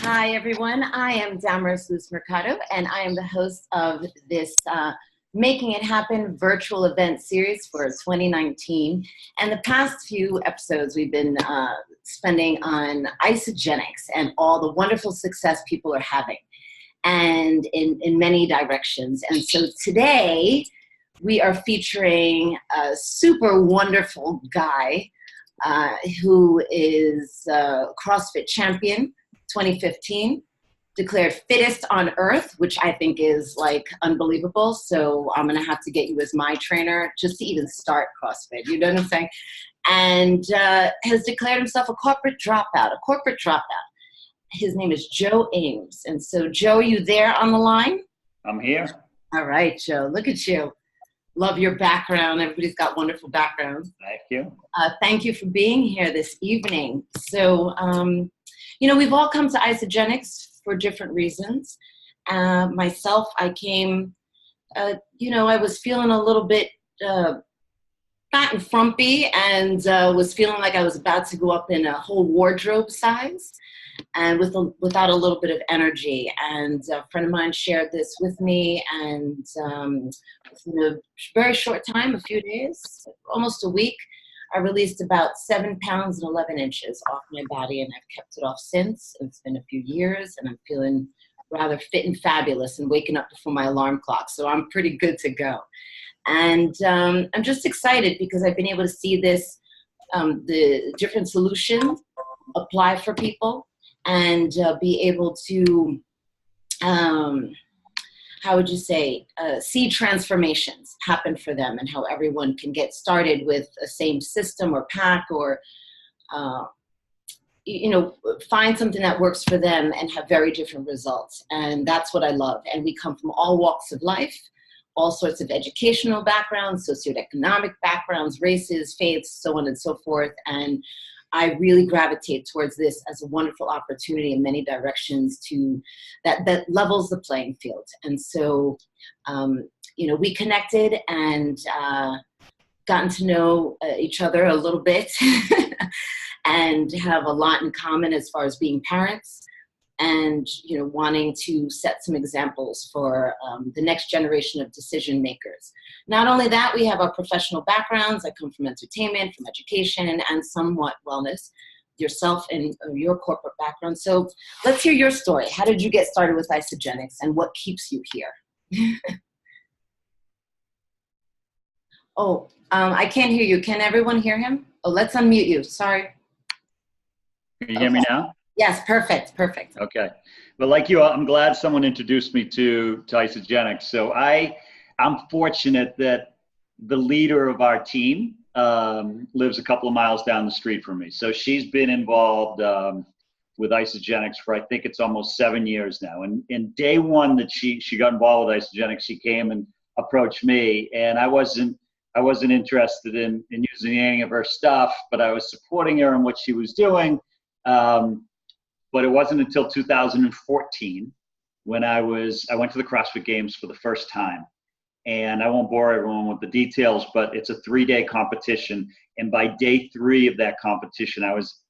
Hi, everyone. I am Damaris Mercado, and I am the host of this Making It Happen virtual event series for 2019. And the past few episodes we've been spending on Isagenix and all the wonderful success people are having, and in many directions. And so today we are featuring a super wonderful guy who is a CrossFit champion, 2015, declared fittest on earth, which I think is like unbelievable. So I'm gonna have to get you as my trainer just to even start CrossFit, you know what I'm saying? And has declared himself a corporate dropout. His name is JOE AMES. And so Joe, are you there on the line? I'm here. All right, Joe, look at you. Love your background. Everybody's got wonderful backgrounds. Thank you. Thank you for being here this evening. So, you know, we've all come to Isagenix for different reasons. Myself, I came, you know, I was feeling a little bit fat and frumpy and was feeling like I was about to go up in a whole wardrobe size and without a little bit of energy. And a friend of mine shared this with me, and in a very short time, a few days, almost a week, I released about 7 pounds and 11 inches off my body, and I've kept it off since. It's been a few years, and I'm feeling rather fit and fabulous and waking up before my alarm clock, so I'm pretty good to go. And I'm just excited because I've been able to see this, the different solutions apply for people, and be able to, how would you say, see transformations happen for them, and how everyone can get started with the same system or pack, or, you know, find something that works for them and have very different results. And that's what I love. And we come from all walks of life, all sorts of educational backgrounds, socioeconomic backgrounds, races, faiths, so on and so forth. And I really gravitate towards this as a wonderful opportunity in many directions to that levels the playing field. And so, you know, we connected and gotten to know each other a little bit and have a lot in common as far as being parents and, you know, wanting to set some examples for the next generation of decision makers. Not only that, we have our professional backgrounds. I come from entertainment, from education, and somewhat wellness, yourself and your corporate background. So let's hear your story. How did you get started with Isagenix, and what keeps you here? Oh, I can't hear you. Can everyone hear him? Oh, let's unmute you. Sorry. Can you hear me now? Yes, perfect, perfect. Okay. Well, like you, I'm glad someone introduced me to Isagenix. So I'm fortunate that the leader of our team lives a couple of miles down the street from me. So she's been involved with Isagenix for, I think it's almost 7 years now. And in day one that she got involved with Isagenix, she came and approached me, and I wasn't interested in using any of her stuff, but I was supporting her in what she was doing. But it wasn't until 2014 when I went to the CrossFit Games for the first time. And I won't bore everyone with the details, but it's a 3-day competition. And by day 3 of that competition, I was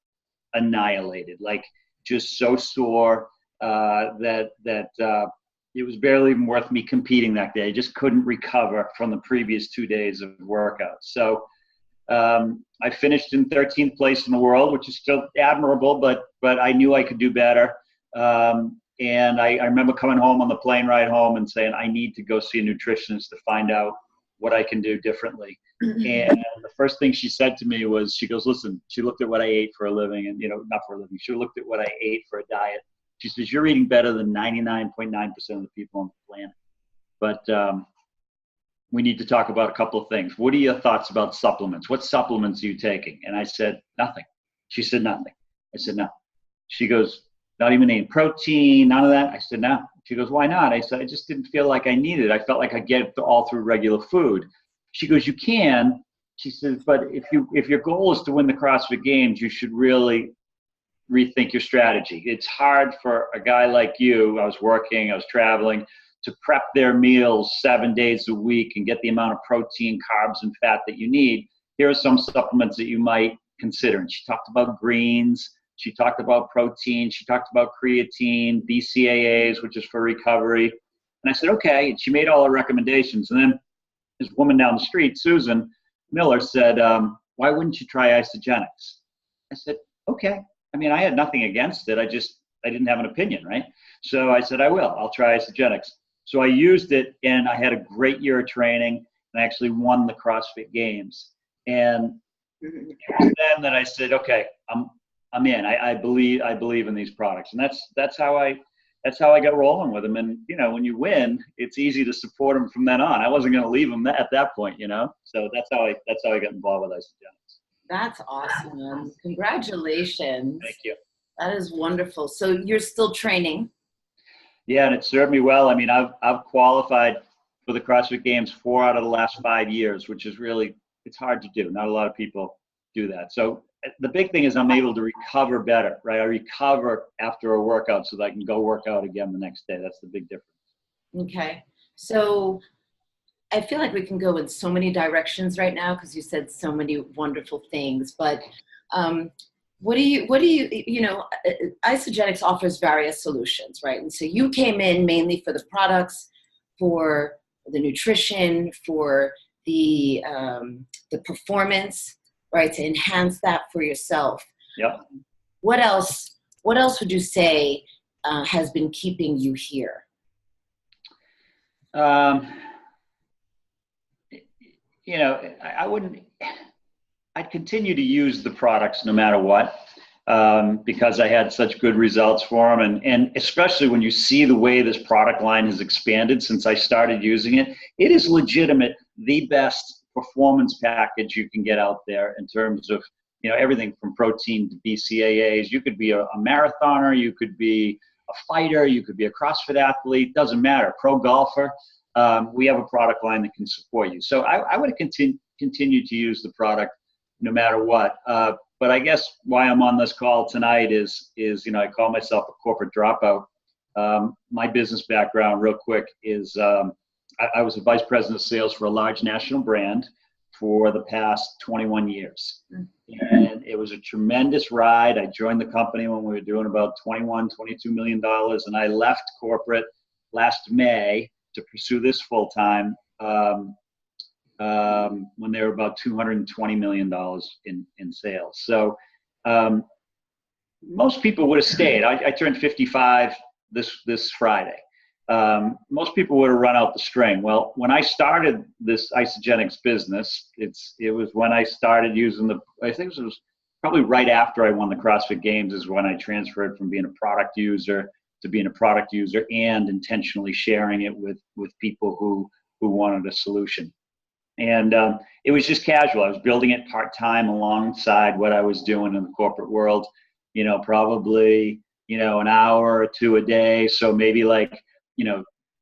annihilated, like just so sore that it was barely even worth me competing that day. I just couldn't recover from the previous 2 days of workout. So I finished in 13th place in the world, which is still admirable, but I knew I could do better. And I remember coming home on the plane ride home and saying, I need to go see a nutritionist to find out what I can do differently. And the first thing she said to me was, she goes, listen, she looked at what I ate for a living, and, you know, not for a living, she looked at what I ate for a diet. She says, you're eating better than 99.9% of the people on the planet. But we need to talk about a couple of things. What are your thoughts about supplements? What supplements are you taking? And I said, nothing. She said, nothing. I said, no. She goes, not even any protein, none of that? I said, no. She goes, why not? I said, I just didn't feel like I needed it. I felt like I get it all through regular food. She goes, you can. She says, but if your goal is to win the CrossFit Games, you should really rethink your strategy. It's hard for a guy like you. I was working, I was traveling, to prep their meals 7 days a week and get the amount of protein, carbs, and fat that you need. Here are some supplements that you might consider. And she talked about greens. She talked about protein. She talked about creatine, BCAAs, which is for recovery. And I said, okay. And she made all her recommendations. And then this woman down the street, Susan Miller, said, why wouldn't you try Isagenix? I said, okay. I mean, I had nothing against it. I didn't have an opinion, right? So I said, I'll try Isagenix. So I used it, and I had a great year of training, and I actually won the CrossFit Games. And it was then that I said, okay, I'm in. I believe in these products, and that's how I got rolling with them. And when you win, it's easy to support them from then on. I wasn't going to leave them at that point, So that's how I got involved with Isagenix. That's awesome! Congratulations. Thank you. That is wonderful. So you're still training? Yeah, and it served me well. I mean, I've qualified for the CrossFit Games 4 out of the last 5 years, which is really, it's hard to do. Not a lot of people do that. So the big thing is I'm able to recover better, right? I recover after a workout so that I can go work out again the next day. That's the big difference. Okay. So I feel like we can go in so many directions right now because you said so many wonderful things, but what do you, Isagenix offers various solutions, right? And so you came in mainly for the products, for the nutrition, for the performance, right? To enhance that for yourself. Yep. What else would you say has been keeping you here? I'd continue to use the products no matter what, because I had such good results for them. And especially when you see the way this product line has expanded since I started using it, it is legitimate, the best performance package you can get out there in terms of, everything from protein to BCAAs. You could be a marathoner, you could be a fighter, you could be a CrossFit athlete, doesn't matter, pro golfer. We have a product line that can support you. So I would continue to use the product no matter what. But I guess why I'm on this call tonight is I call myself a corporate dropout. My business background, real quick, is I was a vice president of sales for a large national brand for the past 21 years. And it was a tremendous ride. I joined the company when we were doing about $22 million. And I left corporate last May to pursue this full time when they were about $220 million in sales. So most people would have stayed. I turned 55 this Friday. Most people would have run out the string. Well, when I started this Isagenix business, it was when I started using I think it was probably right after I won the CrossFit Games is when I transferred from being a product user to being a product user and intentionally sharing it with people who wanted a solution. And it was just casual. I was building it part-time alongside what I was doing in the corporate world, probably, an hour or two a day. So maybe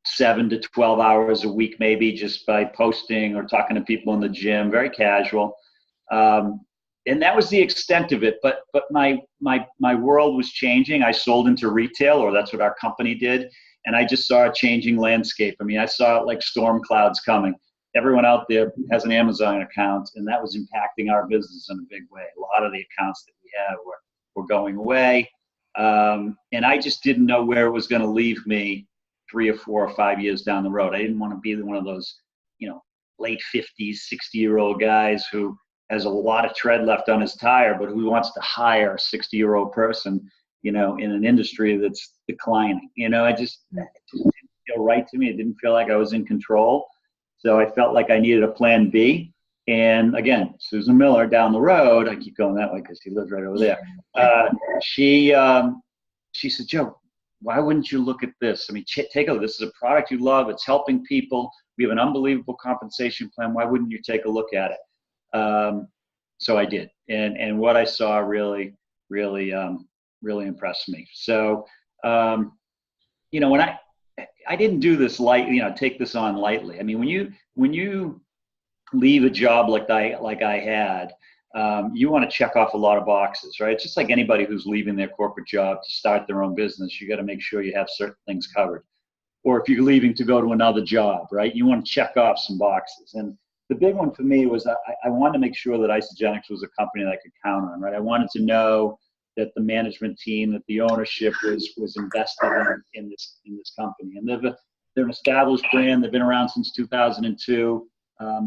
7 to 12 hours a week, maybe just by posting or talking to people in the gym, very casual. And that was the extent of it. But my world was changing. I sold into retail, or that's what our company did. And I just saw a changing landscape. I mean, I saw it like storm clouds coming. Everyone out there has an Amazon account, and that was impacting our business in a big way. A lot of the accounts that we had were going away. And I just didn't know where it was going to leave me 3 or 4 or 5 years down the road. I didn't want to be one of those, late 50s, 60-year-old guys who has a lot of tread left on his tire, but who wants to hire a 60-year-old person, in an industry that's declining. It just didn't feel right to me. It didn't feel like I was in control. So I felt like I needed a plan B. And again, Susan Miller down the road, I keep going that way because she lives right over there. She said, Joe, why wouldn't you look at this? I mean, take a look. This is a product you love. It's helping people. We have an unbelievable compensation plan. Why wouldn't you take a look at it? So I did. And what I saw really impressed me. So, when I didn't do this take this on lightly. I mean, when you leave a job like I had, you want to check off a lot of boxes, right? It's just like anybody who's leaving their corporate job to start their own business. You got to make sure you have certain things covered. Or if you're leaving to go to another job, right? You want to check off some boxes. And the big one for me was I wanted to make sure that Isagenix was a company that I could count on, right? I wanted to know that the management team, that the ownership was invested in this company. And they're an established brand. They've been around since 2002.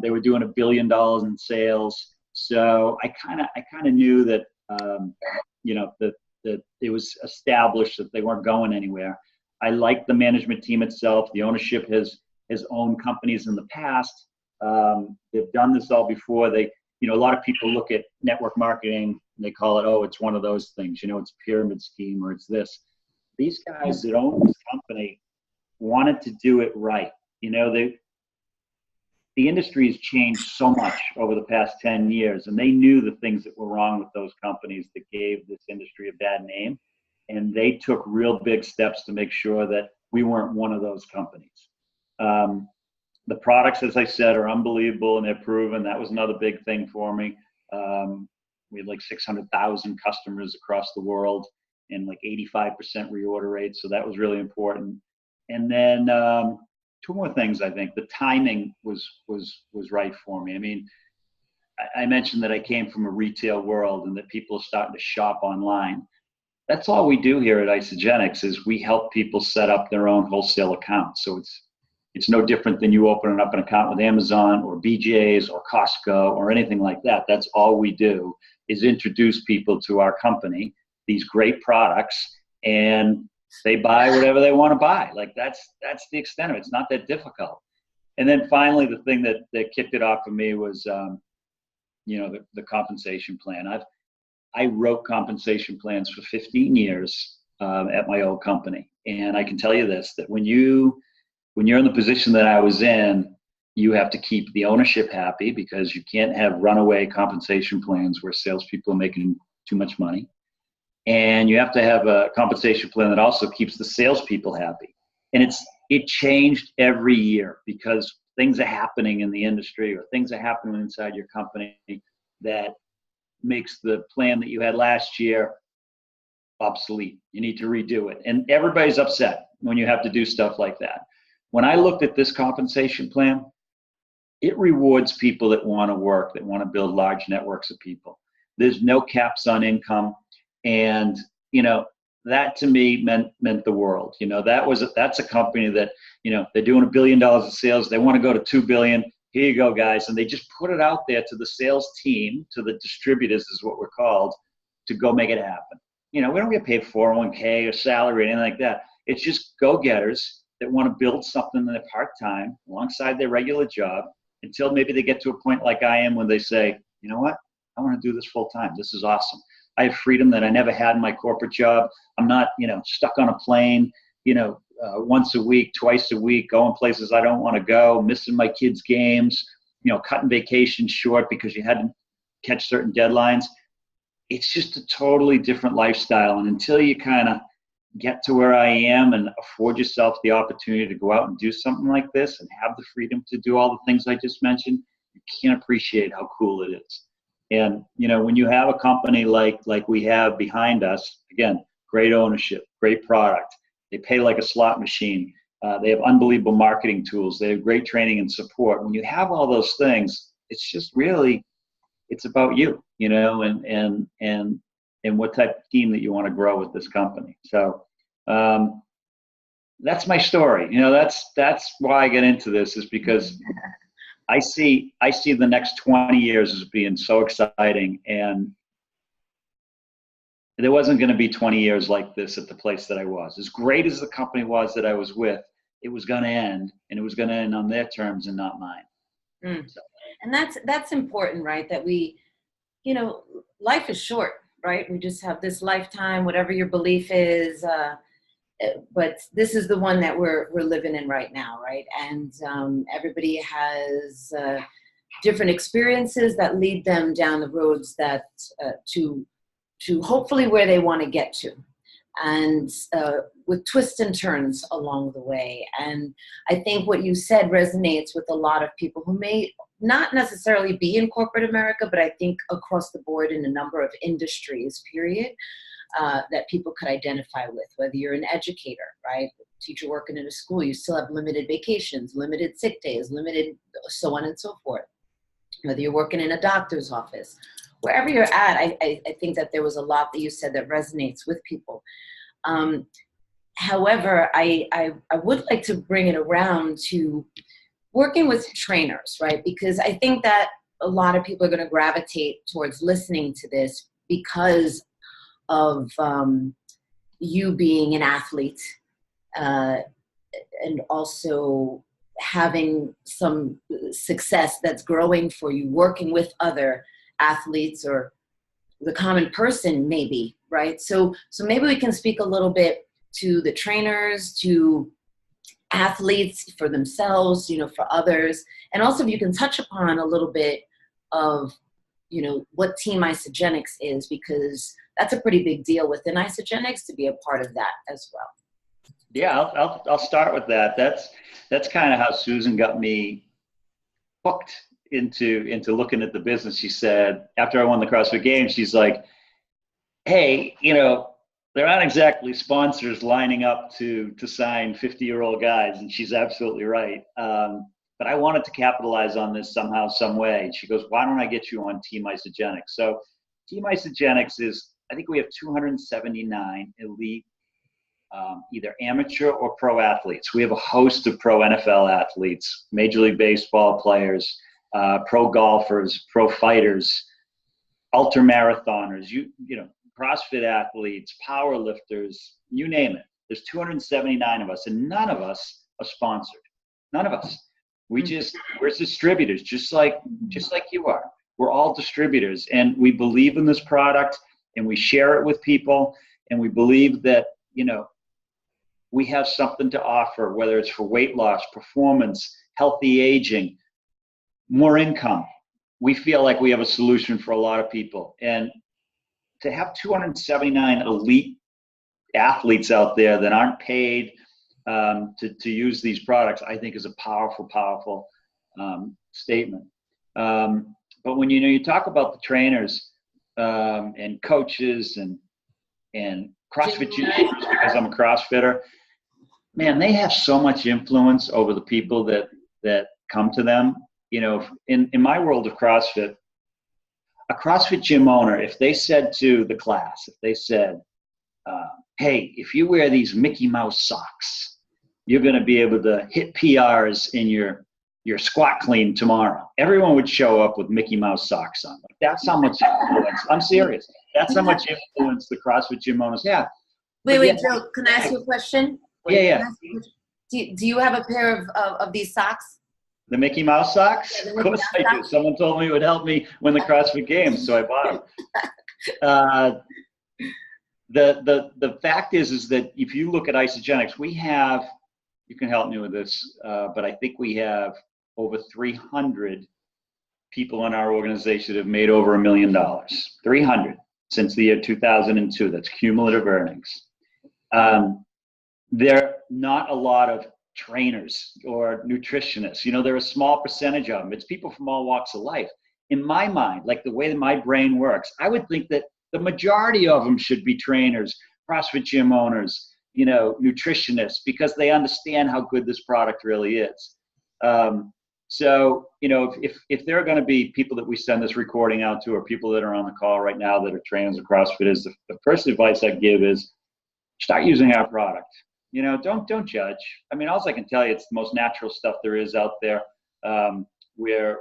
They were doing $1 billion in sales. So I kind of knew that that it was established, that they weren't going anywhere. I liked the management team itself. The ownership has owned companies in the past. They've done this all before. A lot of people look at network marketing and they call it, oh, it's one of those things, it's a pyramid scheme or it's this. These guys that own this company wanted to do it right. The industry has changed so much over the past 10 years, and they knew the things that were wrong with those companies that gave this industry a bad name. And they took real big steps to make sure that we weren't one of those companies. The products, as I said, are unbelievable and they're proven. That was another big thing for me. We had like 600,000 customers across the world and like 85% reorder rate. So that was really important. And then two more things. I think the timing was right for me. I mean, I mentioned that I came from a retail world and that people are starting to shop online. That's all we do here at Isagenix is we help people set up their own wholesale accounts. So it's no different than you opening up an account with Amazon or BJ's or Costco or anything like that. That's all we do is introduce people to our company, these great products, and they buy whatever they want to buy. Like that's the extent of it. It's not that difficult. And then finally, the thing that kicked it off for me was, the compensation plan. I wrote compensation plans for 15 years at my old company. And I can tell you this, that when you're in the position that I was in, you have to keep the ownership happy because you can't have runaway compensation plans where salespeople are making too much money. And you have to have a compensation plan that also keeps the salespeople happy. And it changed every year because things are happening in the industry or things are happening inside your company that makes the plan that you had last year obsolete. You need to redo it. And everybody's upset when you have to do stuff like that. When I looked at this compensation plan, it rewards people that want to work, that want to build large networks of people. There's no caps on income. And, that to me meant the world. That's a company that, they're doing $1 billion of sales. They want to go to 2 billion. Here you go, guys. And they just put it out there to the sales team, to the distributors is what we're called, to go make it happen. We don't get paid 401k or salary or anything like that. It's just go-getters that want to build something in their part-time alongside their regular job until maybe they get to a point like I am when they say, you know what, I want to do this full-time. This is awesome. I have freedom that I never had in my corporate job. I'm not, stuck on a plane, once a week, twice a week, going places I don't want to go, missing my kids' games, cutting vacations short because you had to catch certain deadlines. It's just a totally different lifestyle. And until you kind of get to where I am and afford yourself the opportunity to go out and do something like this and have the freedom to do all the things I just mentioned, you can't appreciate how cool it is. And, when you have a company like we have behind us, again, great ownership, great product, they pay like a slot machine, they have unbelievable marketing tools, they have great training and support. When you have all those things, it's just really, it's about you, and what type of team that you want to grow with this company. So that's my story. That's why I get into this, is because I see the next 20 years as being so exciting, and there wasn't going to be 20 years like this at the place that I was. As great as the company was that I was with, it was going to end, and it was going to end on their terms and not mine. So. And that's important, right? That we, life is short, right? We just have this lifetime, whatever your belief is, but this is the one that we're living in right now, right? And everybody has different experiences that lead them down the roads that to hopefully where they want to get to, and with twists and turns along the way. And I think what you said resonates with a lot of people who may not necessarily be in corporate America, but I think across the board in a number of industries, period. That people could identify with, whether you're an educator, right? Teacher working in a school, you still have limited vacations, limited sick days, limited so on and so forth. Whether you're working in a doctor's office wherever you're at, I think that there was a lot that you said that resonates with people. However, I would like to bring it around to working with trainers, right? Because I think that a lot of people are going to gravitate towards listening to this because of you being an athlete, and also having some success that's growing for you, working with other athletes or the common person maybe, right? So maybe we can speak a little bit to the trainers, to athletes, for themselves, for others. And also if you can touch upon a little bit of, what Team Isagenix is, because that's a pretty big deal within Isagenix to be a part of that as well. Yeah, I'll start with that. That's kind of how Susan got me hooked into looking at the business. She said, after I won the CrossFit Games, she's like, hey, there aren't exactly sponsors lining up to sign 50-year-old guys. And she's absolutely right. But I wanted to capitalize on this somehow, some way. And she goes, why don't I get you on Team Isagenix? So Team Isagenix is, I think we have 279 elite, either amateur or pro athletes. We have a host of pro NFL athletes, Major League Baseball players, pro golfers, pro fighters, ultra marathoners, CrossFit athletes, power lifters, you name it. There's 279 of us, and none of us are sponsored. None of us. We're distributors, just like you are. We're all distributors, and we believe in this product, and we share it with people, and we believe that, we have something to offer, whether it's for weight loss, performance, healthy aging, more income. We feel like we have a solution for a lot of people. And to have 279 elite athletes out there that aren't paid to use these products, I think is a powerful, powerful statement. But when you talk about the trainers and coaches and CrossFit gyms, because I'm a CrossFitter, man, they have so much influence over the people that come to them. In my world of CrossFit, a CrossFit gym owner, if they said to the class, hey, if you wear these Mickey Mouse socks, you're going to be able to hit PRs in your squat clean tomorrow. Everyone would show up with Mickey Mouse socks on. That's how much influence. I'm serious. That's how much influence the CrossFit gym owners have. Wait, Joe, can I ask you a question? Yeah. Do you have a pair of these socks? The Mickey Mouse socks? Yeah, of course I do. Someone told me it would help me win the CrossFit Games, so I bought them. The fact is that if you look at Isagenix, we have, you can help me with this, but I think we have over 300 people in our organization that have made over $1 million. 300 since the year 2002. That's cumulative earnings. There are not a lot of trainers or nutritionists. There are a small percentage of them. It's people from all walks of life. In my mind, like the way that my brain works, I would think that the majority of them should be trainers, CrossFit gym owners, nutritionists, because they understand how good this product really is. So, if there are going to be people that we send this recording out to, or people that are on the call right now that are trainers of CrossFitters, the first advice I give is start using our product. Don't judge. I mean, all I can tell you, it's the most natural stuff there is out there. We're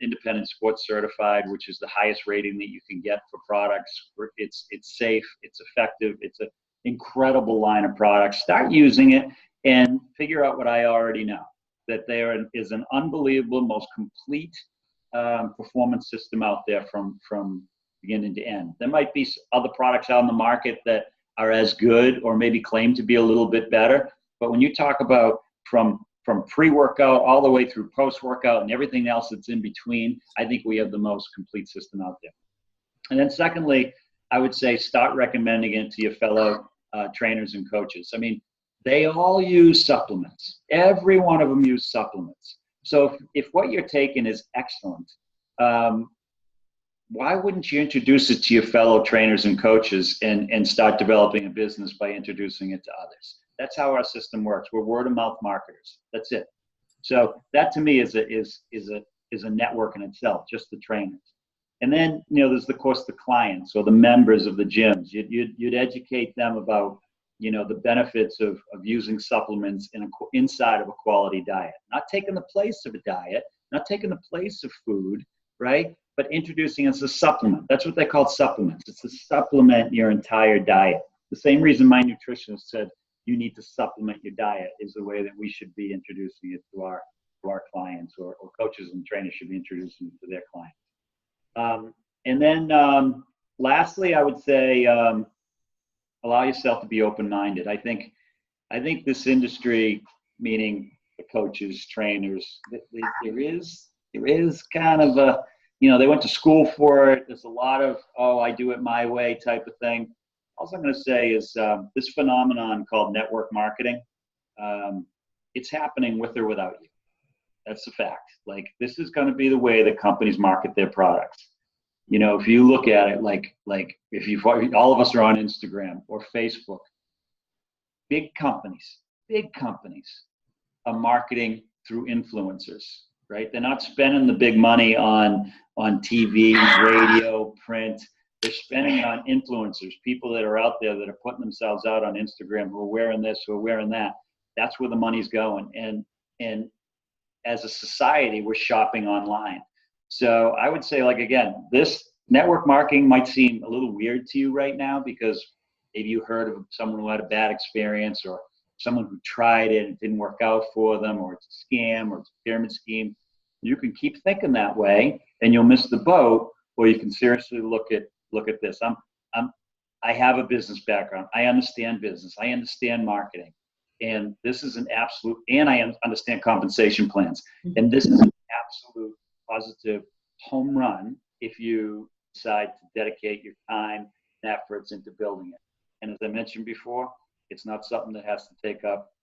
independent sports certified, which is the highest rating that you can get for products. It's safe, it's effective, it's an incredible line of products. Start using it and figure out what I already know, that there is an unbelievable, most complete performance system out there from beginning to end. There might be other products out in the market that are as good or maybe claim to be a little bit better. But when you talk about from pre-workout all the way through post-workout and everything else that's in between, I think we have the most complete system out there. And then secondly, I would say start recommending it to your fellow trainers and coaches. I mean, they all use supplements. Every one of them use supplements. So if what you're taking is excellent, why wouldn't you introduce it to your fellow trainers and coaches and start developing a business by introducing it to others? That's how our system works. We're word of mouth marketers. That's it. So that to me is a network in itself, just the trainers. And then, there's of course the clients or the members of the gyms. You'd educate them about, the benefits of using supplements inside of a quality diet, not taking the place of a diet, not taking the place of food, right? But introducing it as a supplement. That's what they call supplements. It's to supplement your entire diet. The same reason my nutritionist said you need to supplement your diet is the way that we should be introducing it to our clients, or coaches and trainers should be introducing it to their clients. And then lastly, I would say allow yourself to be open-minded. I think this industry, meaning the coaches, trainers, there is kind of a, they went to school for it. There's a lot of, I do it my way type of thing. All I'm going to say is this phenomenon called network marketing, it's happening with or without you. That's a fact. Like, this is going to be the way that companies market their products. If you look at it, like if all of us are on Instagram or Facebook, big companies are marketing through influencers, right? They're not spending the big money on TV, radio, print. They're spending it on influencers, people that are out there that are putting themselves out on Instagram, who are wearing this, who are wearing that. That's where the money's going. And as a society, we're shopping online. So I would say, again, this network marketing might seem a little weird to you right now because maybe you heard of someone who had a bad experience, or someone who tried it and it didn't work out for them, or it's a scam, or it's a pyramid scheme. You can keep thinking that way and you'll miss the boat, or you can seriously look at this. I have a business background. I understand business. I understand marketing. And this is an absolute, and I understand compensation plans. And this is an absolute positive home run if you decide to dedicate your time and efforts into building it. And as I mentioned before, it's not something that has to take up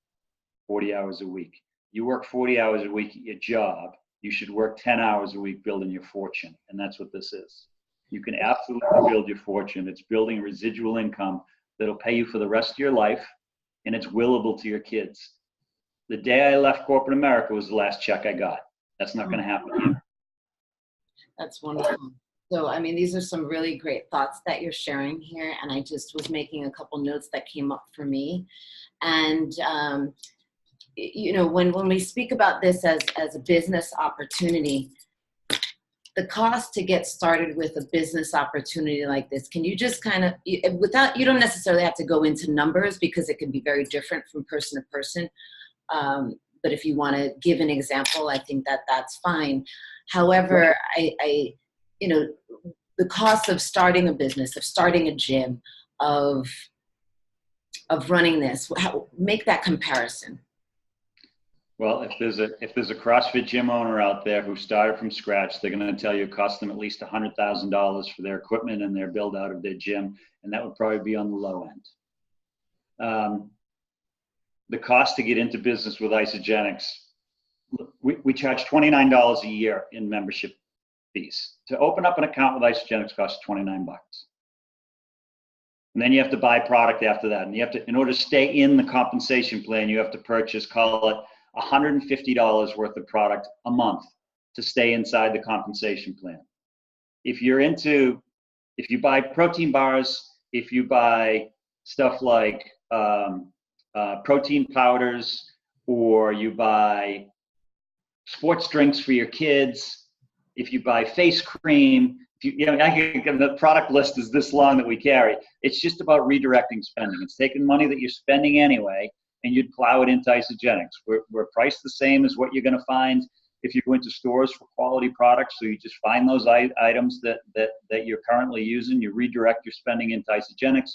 40 hours a week. You work 40 hours a week at your job, you should work 10 hours a week building your fortune. And that's what this is. You can absolutely build your fortune. It's building residual income that'll pay you for the rest of your life, and it's willable to your kids. The day I left corporate America was the last check I got. That's not going to happen here. That's wonderful. So, I mean, these are some really great thoughts that you're sharing here. And I just was making a couple notes that came up for me. And, when we speak about this as a business opportunity, the cost to get started with a business opportunity like this, can you just kind of, you don't necessarily have to go into numbers because it can be very different from person to person. But if you want to give an example, I think that's fine. However, the cost of starting a business, of starting a gym, of running this, make that comparison. Well, if there's a CrossFit gym owner out there who started from scratch, they're going to tell you it cost them at least $100,000 for their equipment and their build out of their gym, and that would probably be on the low end. The cost to get into business with Isagenix, we charge $29 a year in membership fees. To open up an account with Isagenix costs $29. And then you have to buy product after that. And you have to, in order to stay in the compensation plan, you have to purchase, call it $150 worth of product a month to stay inside the compensation plan. If you buy protein bars, if you buy stuff like protein powders, or you buy sports drinks for your kids, if you buy face cream, the product list is this long that we carry. It's just about redirecting spending. It's taking money that you're spending anyway, and you'd plow it into Isagenix. We're priced the same as what you're going to find if you go into stores for quality products. So you just find those items that you're currently using, you redirect your spending into Isagenix,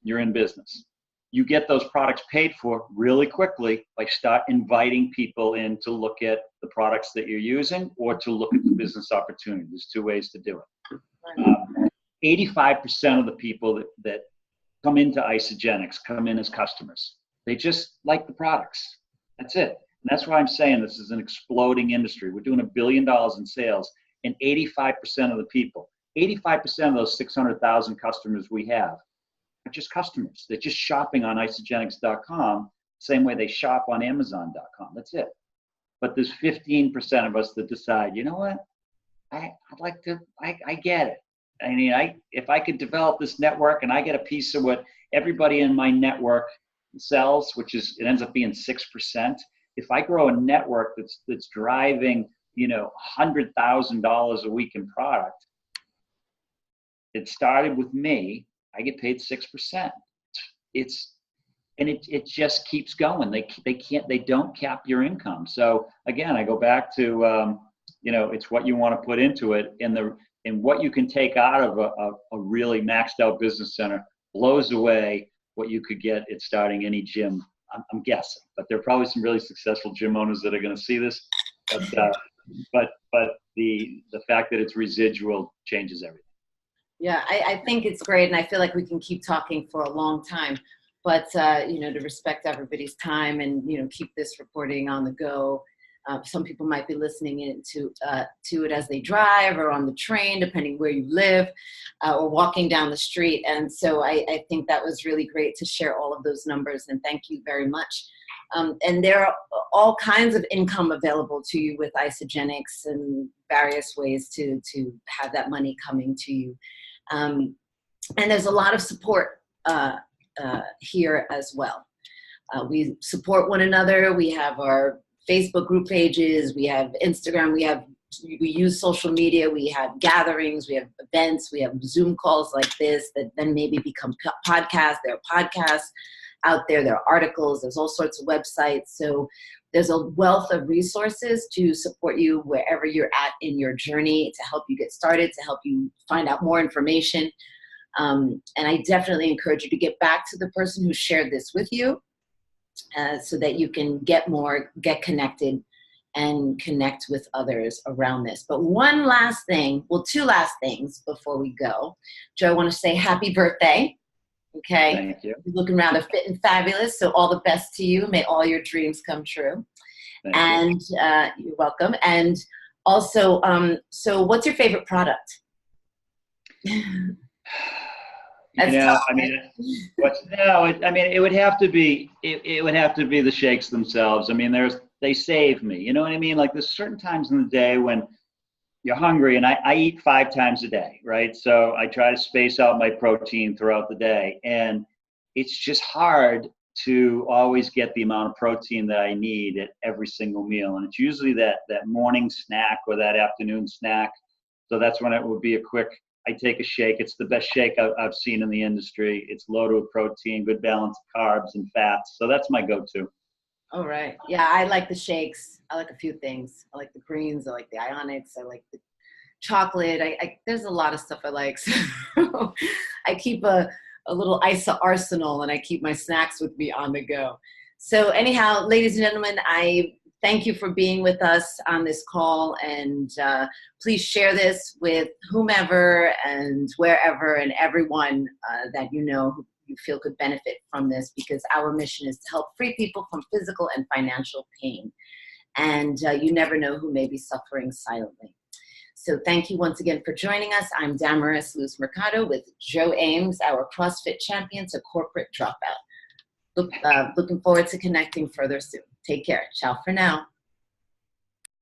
you're in business. You get those products paid for really quickly by start inviting people in to look at the products that you're using or to look at the business opportunity. There's two ways to do it. 85% of the people that come into Isagenix come in as customers. They just like the products. That's it. And that's why I'm saying this is an exploding industry. We're doing $1 billion in sales, and 85% of the people, 85% of those 600,000 customers we have are just customers. They're just shopping on Isagenix.com, same way they shop on Amazon.com. That's it. But there's 15% of us that decide, you know what? I'd like to, I get it. I mean, if I could develop this network and I get a piece of what everybody in my network sells, which is, it ends up being 6%. If I grow a network that's driving, $100,000 a week in product, it started with me, I get paid 6%. It just keeps going. They don't cap your income. So again, I go back to, it's what you want to put into it, and what you can take out of a really maxed out business center blows away what you could get at starting any gym. I'm guessing, but there are probably some really successful gym owners that are going to see this. But the fact that it's residual changes everything. Yeah, I think it's great, and I feel like we can keep talking for a long time. But to respect everybody's time and keep this reporting on the go. Some people might be listening to it as they drive or on the train, depending where you live, or walking down the street. And so I think that was really great to share all of those numbers, and thank you very much. And there are all kinds of income available to you with Isagenix and various ways to have that money coming to you. And there's a lot of support here as well. We support one another. We have our Facebook group pages, we have Instagram, we use social media, we have gatherings, we have events, we have Zoom calls like this that then maybe become podcasts. There are podcasts out there, there are articles, there's all sorts of websites. So there's a wealth of resources to support you wherever you're at in your journey, to help you get started, to help you find out more information. And I definitely encourage you to get back to the person who shared this with you, so that you can get connected and connect with others around this. But one last thing, two last things before we go. Joe, I want to say happy birthday. Okay. Thank you. You're looking rather fit and fabulous. So all the best to you. May all your dreams come true. Thank you. You're welcome. And also, so what's your favorite product? It would have to be the shakes themselves. I mean, they save me. You know what I mean? Like, there's certain times in the day when you're hungry, and I eat 5 times a day, right? So I try to space out my protein throughout the day, and it's just hard to always get the amount of protein that I need at every single meal. And it's usually that morning snack or that afternoon snack. So that's when it would be I take a shake. It's the best shake I've seen in the industry. It's loaded with protein, good balance of carbs and fats. So that's my go-to. All right. Yeah, I like the shakes. I like a few things. I like the greens. I like the ionics. I like the chocolate. There's a lot of stuff I like. So I keep a little arsenal, and I keep my snacks with me on the go. So anyhow, ladies and gentlemen, I thank you for being with us on this call, and please share this with whomever and wherever and everyone that who you feel could benefit from this, because our mission is to help free people from physical and financial pain. And you never know who may be suffering silently. So thank you once again for joining us. I'm Damaris Mercado with JOE AMES, our CrossFit champion to corporate dropout. Looking forward to connecting further soon. Take care. Ciao for now.